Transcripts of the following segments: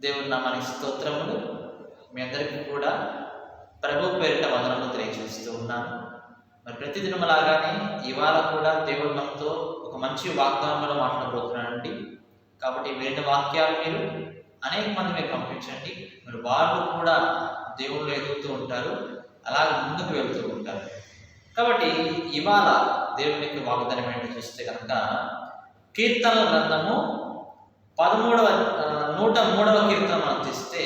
దేవుని నామానికి స్తోత్రములు. మీ అందరికీ కూడా ప్రభు పేరిట వందనములు తెలియజేస్తూ ఉన్నాను. మరి ప్రతిదినం లాగానే ఇవాళ కూడా దేవుడు మనతో ఒక మంచి వాగ్దానంలో మాట్లాడబోతున్నాడండి. కాబట్టి విన్న వాక్యాలు మీరు అనేక మంది మీరు పంపించండి. మరి వాళ్ళు కూడా దేవుళ్ళు ఎదుగుతూ ఉంటారు, అలాగే ముందుకు వెళ్తూ ఉంటారు. కాబట్టి ఇవాళ దేవునికి వాగ్దానం ఏంటో చూస్తే కనుక కీర్తనల గ్రంథము 103వ కీర్తన మనం తీస్తే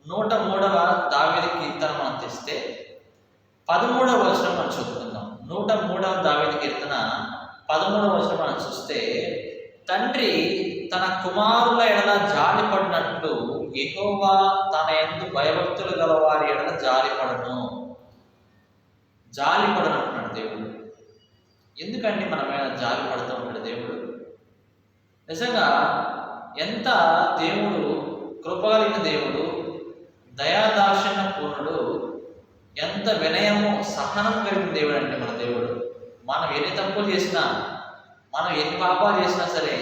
103వ దావీదు కీర్తన మనం తీస్తే 13వ వచనం మనం చదువుకుందాం. 103వ దావీదు కీర్తన 13వ వచనం మనం చూస్తే, తండ్రి తన కుమారుల ఎడల జాలి పడినట్లు యెహోవా తన యందు భయభక్తులు గల వారి ఎడల జాలి పడనంటున్నాడు దేవుడు. ఎందుకండి మన మీద జాలి పడుతూ ఉంటాడు దేవుడు? నిజంగా ఎంత దేవుడు కృపగలిగిన దేవుడు, దయాదాక్షిణ్య పూర్ణుడు, ఎంత వినయము సహనం కలిగిన దేవుడు అంటే మన దేవుడు. మనం ఎన్ని తప్పులు చేసినా, మనం ఎన్ని పాపాలు చేసినా సరే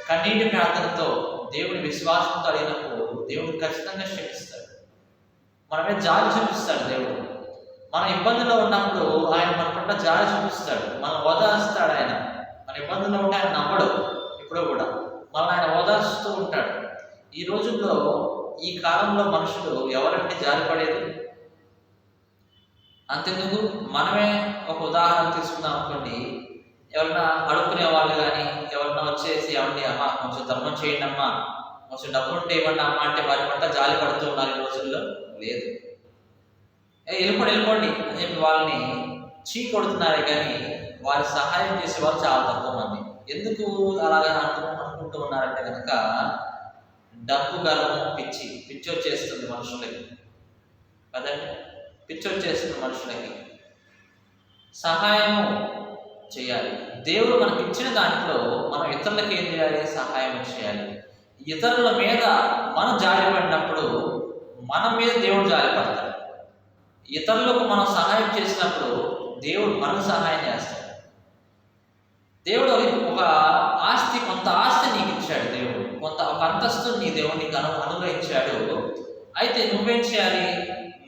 కన్నీటి ప్రార్థనతో దేవుడి విశ్వాసంతో అడిగినప్పుడు దేవుడు ఖచ్చితంగా క్షమిస్తాడు. మన మీద జాలి చూపిస్తాడు దేవుడు. మన ఇబ్బందుల్లో ఉన్నప్పుడు ఆయన మన పట్ల జాలి చూపిస్తాడు, మనం ఓదార్స్తాడు. ఆయన మన ఇబ్బందుల్లో ఉంటే ఆయన నమ్మడు ఇప్పుడు కూడా, మనల్ని ఆయన ఓదార్చుతూ ఉంటాడు. ఈ రోజుల్లో ఈ కాలంలో మనుషులు ఎవరంటే జాలిపడేది? అంతెందుకు, మనమే ఒక ఉదాహరణ తీసుకుందాం అనుకోండి. ఎవరన్నా అడుక్కునే వాళ్ళు కానీ ఎవరన్నా వచ్చేసి ఏమండి అమ్మా కొంచెం ధర్మం చేయండి అమ్మా, కొంచెం డబ్బు ఉంటే ఇవ్వండి అమ్మా అంటే వారి పట్ల జాలి పడుతూ ఉన్నారు ఈ రోజుల్లో. లేదు, వెళ్ళిపోండి అని చెప్పి వాళ్ళని చీ కొడుతున్నారే కానీ వారి సహాయం చేసే వాళ్ళు చాలా తక్కువ మంది. ఎందుకు అలాగా అనుకుంటూ ఉన్నారంటే కనుక డబ్బు గర్వము పిచ్చి వచ్చేస్తుంది మనుషులకి కదండి. పిచ్చి వచ్చేస్తుంది మనుషులకి. సహాయము చేయాలి. దేవుడు మనకి ఇచ్చిన దాంట్లో మనం ఇతరులకు ఏం చేయాలి? సహాయం చేయాలి. ఇతరుల మీద మనం జాలి పడినప్పుడు మన మీద దేవుడు జాలి పడతాడు. ఇతరులకు మనం సహాయం చేసినప్పుడు దేవుడు మనకు సహాయం చేస్తాడు. దేవుడు కొంత ఆస్తి నీకు ఇచ్చాడు. దేవుడు ఒక అంతస్తు నీ దేవుడు నీకు అనుగ్రహించాడు. అయితే నువ్వేం చేయాలి?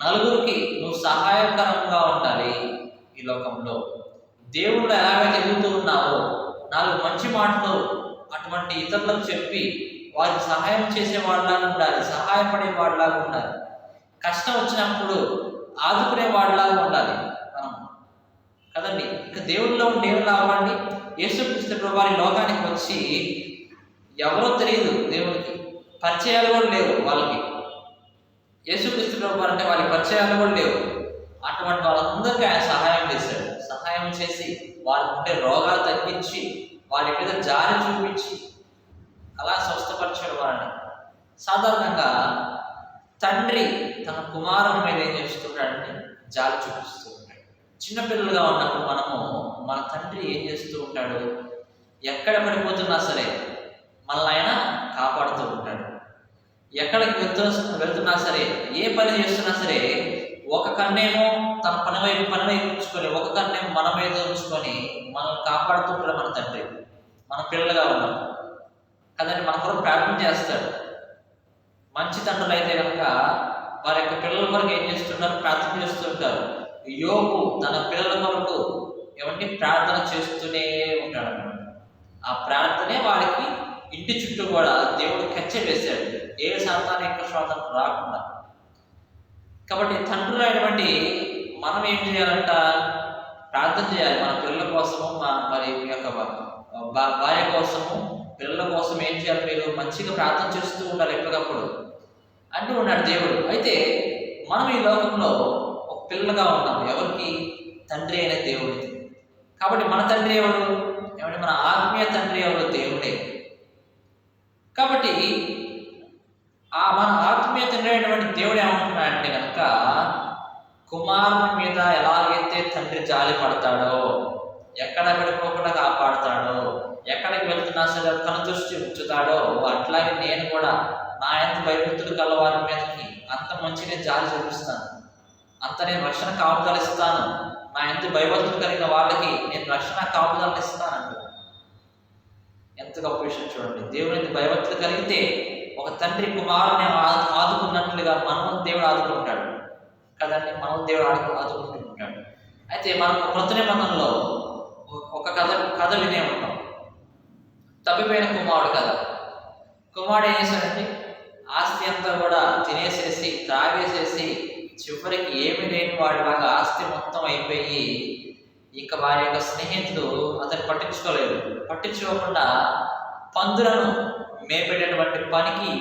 నలుగురికి నువ్వు సహాయకరంగా ఉండాలి. ఈ లోకంలో దేవుడు ఎలాగైతే ఎదుగుతూ ఉన్నావో 4 మంచి మాటలు అటువంటి ఇతరులకు చెప్పి వారికి సహాయం చేసే వాళ్ళలాగా ఉండాలి, సహాయపడే వాళ్ళలాగా ఉండాలి. కష్టం వచ్చినప్పుడు ఆదుకునే వాళ్ళలాగా ఉండాలి మనం కదండి. ఇంకా దేవుడిలో దేవుళ్ళు అవ్వండి. యేసుక్రీస్తు వారి లోకానికి వచ్చి ఎవరో తెలియదు, దేవుడికి పరిచయాలు కూడా లేవు వాళ్ళకి. యేసుక్రీస్తు వారు అంటే వాళ్ళకి పరిచయాలు కూడా లేవు. అటువంటి వాళ్ళందరికీ ఆయన సహాయం చేశాడు. సహాయం చేసి వాళ్ళకు ఉండే రోగాలు తగ్గించి వారి మీద జాలి చూపించి అలా స్వస్థపరిచాడు వారిని. సాధారణంగా తండ్రి తన కుమారుని మీద ఏం చేస్తుంటాడంటే జాలి చూపిస్తూ ఉంటాడు. చిన్నపిల్లలుగా ఉన్నప్పుడు మన తండ్రి ఏం చేస్తూ ఉంటాడు? ఎక్కడ పడిపోతున్నా సరే మనల్ని ఆయన కాపాడుతూ ఉంటాడు. ఎక్కడికి వెళ్తున్నా సరే, ఏ పని చేస్తున్నా సరే ఒక కన్నేమో తన పని వైపు ఉంచుకొని, ఒక కన్నేమో మన మీద ఉంచుకొని మనల్ని కాపాడుతూ ఉంటాడు మన తండ్రి. మన పిల్లలుగా ఉన్నాం కదండి, మన కొరకు ప్రార్థన చేస్తాడు. మంచి తండ్రులు అయితే కనుక వారి యొక్క పిల్లల కొరకు ఏం చేస్తున్నారు? ప్రార్థన చేస్తుంటారు. యోబు తన పిల్లల కొరకు ప్రార్థన చేస్తూనే ఉంటాడు అన్నమాట. ఆ ప్రార్థనే వాడికి ఇంటి చుట్టూ కూడా దేవుడు కచ్చే వేశాడు, ఏ శాతాన్ని ఎక్కువ శాతం రాకుండా. కాబట్టి తండ్రులు అయినటువంటి మనం ఏం చేయాలంట? ప్రార్థన చేయాలి. మన పిల్లల కోసము, మరి మీ యొక్క భార్య కోసము, పిల్లల కోసం ఏం చేయాలి? మీరు మంచిగా ప్రార్థన చేస్తూ ఉండాలి ఎప్పటికప్పుడు అంటూ ఉన్నాడు దేవుడు. అయితే మనం ఈ లోకంలో ఒక పిల్లలుగా ఉన్నాం. ఎవరికి? తండ్రి అయిన దేవుడికి. కాబట్టి మన తండ్రి ఎవరు? మన ఆత్మీయ తండ్రి ఎవరు? దేవుడే. కాబట్టి మన ఆత్మీయ తండ్రి అయినటువంటి దేవుడు ఏమంటున్నాడంటే కనుక కుమారుని మీద ఎలాగైతే తండ్రి జాలి పడతాడో, ఎక్కడ పడిపోకుండా కాపాడుతాడో, ఎక్కడికి వెళ్తున్నా సరే కనుదృష్టి ఉంచుతాడో, అట్లాగే నేను కూడా నా ఎంత భయభక్తులు కలవారి మీదకి అంత మంచిగా జాలి చూపిస్తాను, అంత నేను రక్షణ కాపుదలు ఇస్తాను. నా ఎంత భయభక్తులు కలిగిన వాళ్ళకి నేను రక్షణ కాపుదలను ఇస్తానంట. ఎంత గొప్ప విషయం చూడండి. దేవునికి భయభక్తులు కలిగితే ఒక తండ్రి కుమారుని ఆదుకున్నట్లుగా మనం దేవుడు ఆదుకుంటాడు కదండి. మనం దేవుడు ఆదుకుంటూ ఉంటాడు. అయితే మనం క్రొత్త నిబంధనలో ఒక కథ వినే ఉంటాం, తప్పిపోయిన కుమారుడు కథ. కుమారుడు ఏం చేశాడండి? ఆస్తి అంతా కూడా తినేసేసి త్రాగేసేసి చివరికి ఏమి లేని వాడిలాగా ఆస్తి మొత్తం అయిపోయి ఇంకా వారి యొక్క స్నేహితులు అతను పట్టించుకోకుండా పందులను మేపేటటువంటి పనికి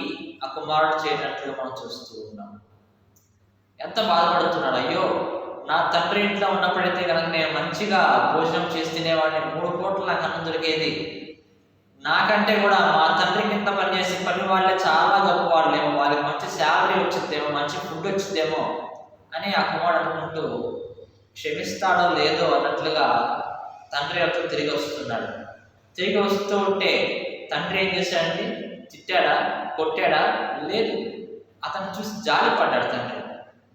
ఆ కుమారుడు చేయనట్లుగా మనం చూస్తూ ఉన్నాం. ఎంత బాధపడుతున్నాడు, అయ్యో నా తండ్రి ఇంట్లో ఉన్నప్పుడైతే కనుక నేను మంచిగా భోజనం చేసి తినేవాడిని, 3 పూటలు నాకు అన్నం దొరికేది, నాకంటే కూడా మా తండ్రి కింద పనిచేసి పని వాళ్ళే చాలా గొప్ప వాళ్ళేమో, వాళ్ళకి మంచి శాలరీ వచ్చిందేమో, మంచి ఫుడ్ వచ్చిందేమో అని ఆ కుమారుడు అనుకుంటూ క్షమిస్తాడో లేదో అన్నట్లుగా తండ్రి యొక్క తిరిగి వస్తున్నాడు. తిరిగి వస్తూ ఉంటే తండ్రి ఏం చేశాడండి? తిట్టాడా, కొట్టాడా? లేదు. అతను చూసి జాలిపడ్డాడు తండ్రి.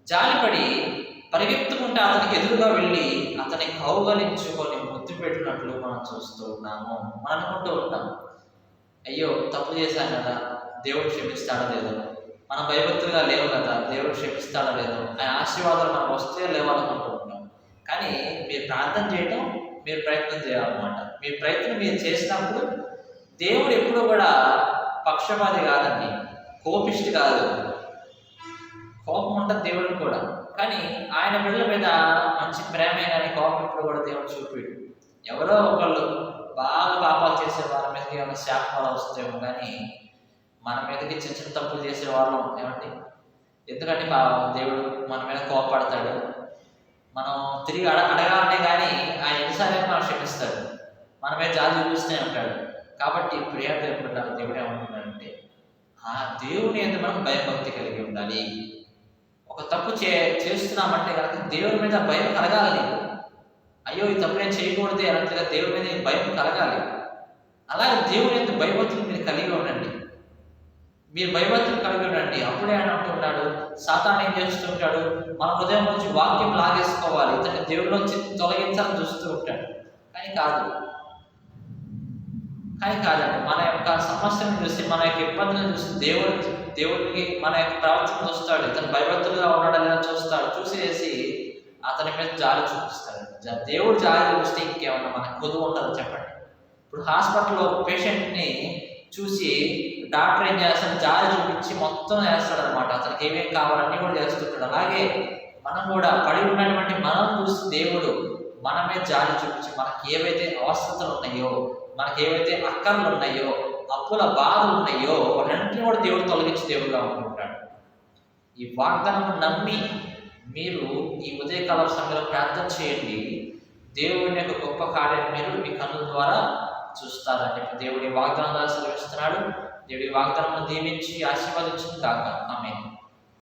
జాలిపడి పరిగెత్తుకుంటే అతనికి ఎదురుగా వెళ్ళి అతని కౌగలించుకొని ముద్దు పెట్టినట్లు మనం చూస్తూ ఉన్నాము. మనం అనుకుంటూ ఉంటాం, అయ్యో తప్పు చేశాను కదా, దేవుడు క్షమిస్తాడో లేదో, మనం భయభక్తులుగా లేవు కదా, దేవుడు క్షమిస్తాడో లేదో, ఆయన ఆశీర్వాదాలు మనకు వస్తే లేవనుకుంటూ ఉంటాం. కానీ మీరు ప్రార్థన చేయడం, మీరు ప్రయత్నం చేయాలన్నమాట. మీ ప్రయత్నం మీరు చేసినప్పుడు దేవుడు ఎప్పుడూ కూడా పక్షపాతి కాదండి, కోపిష్టి కాదు. కోపం ఉంటుంది దేవుడికి కూడా, కానీ ఆయన బిడ్డల మీద మంచి ప్రేమే కానీ కోపం ఎప్పుడు కూడా దేవుడు చూపిడు. ఎవరో ఒకళ్ళు బాగా పాపాలు చేసే వాళ్ళ మీదకి ఏమైనా శాపం వస్తుందేమో, కానీ మన మీదకి చిన్న చిన్న తప్పులు చేసే వాళ్ళం ఏమండి? ఎందుకంటే దేవుడు మన మీద కోపపడతాడు. మనం తిరిగి అడగాలనే కానీ ఆయన ఎన్నిసార్లు మనం క్షమిస్తాడు, మన మీద జాలి చూపిస్తూనే ఉంటాడు. కాబట్టి ప్రియ దేవుడు ఏమంటున్నాడంటే, ఆ దేవుని ఎందుకు మనం భయభక్తి కలిగి ఉండాలి. ఒక తప్పు చేస్తున్నామంటే కనుక దేవుని మీద భయం కలగాలి నీకు. అయ్యో ఈ తప్పు నేను చేయకూడదు అన్నట్లుగా దేవుని మీద భయం కలగాలి. అలాగే దేవుని ఎందుకు భయభక్తులు మీరు కలిగి ఉండండి. మీరు భయభక్తులు కలిగి ఉండండి. అప్పుడే ఆయన అంటున్నాడు, సాతాను ఏం చేస్తుంటాడు? మన హృదయం నుంచి వాక్యం లాగేసుకోవాలి, ఇతన్ని దేవుడిలోంచి తొలగించాలని చూస్తూ ఉంటాడు. కాదండి. మన యొక్క సమస్యను చూసి, మన యొక్క ఇబ్బందులను చూసి దేవుడికి మన యొక్క ప్రవర్తన చూస్తాడు. ఇతను భయభక్తులుగా ఉన్నాడా లేదా చూస్తాడు. చూసేసి అతని మీద జాలి చూపిస్తాడు. దేవుడు జాలి చూస్తే ఇంకేమన్నా మనకు కొదువు ఉంటుందో చెప్పండి? ఇప్పుడు హాస్పిటల్లో పేషెంట్ని చూసి డాక్టర్ ఏం చేస్తాడు? జాలి చూపించి మొత్తం చేస్తాడు అనమాట. అతనికి ఏమేం కావాలన్నీ కూడా చేస్తుంటాడు. అలాగే మనం కూడా పడి ఉన్నటువంటి మనం చూసి దేవుడు మన మీద జాలి చూపించి మనకి ఏవైతే అవసరతలు ఉన్నాయో, మనకి ఏవైతే అక్కర్లు ఉన్నాయో, అప్పుల బాధలు ఉన్నాయో వాటన్నింటినీ కూడా దేవుడు తొలగించి దేవుడుగా ఉంటుంటాడు. ఈ వాగ్దానం నమ్మి మీరు ఈ ఉదయకాల సమయంలో ప్రార్థన చేయండి. దేవుని యొక్క గొప్ప కార్యం మీరు మీ కన్నుల ద్వారా చూస్తారని చెప్పి దేవుడి వాగ్దానం ద్వారా సెలవిస్తున్నాడు. దేవుడి వాగ్దానం దీవించి ఆశీర్వదించింది కాక. ఆమేన్.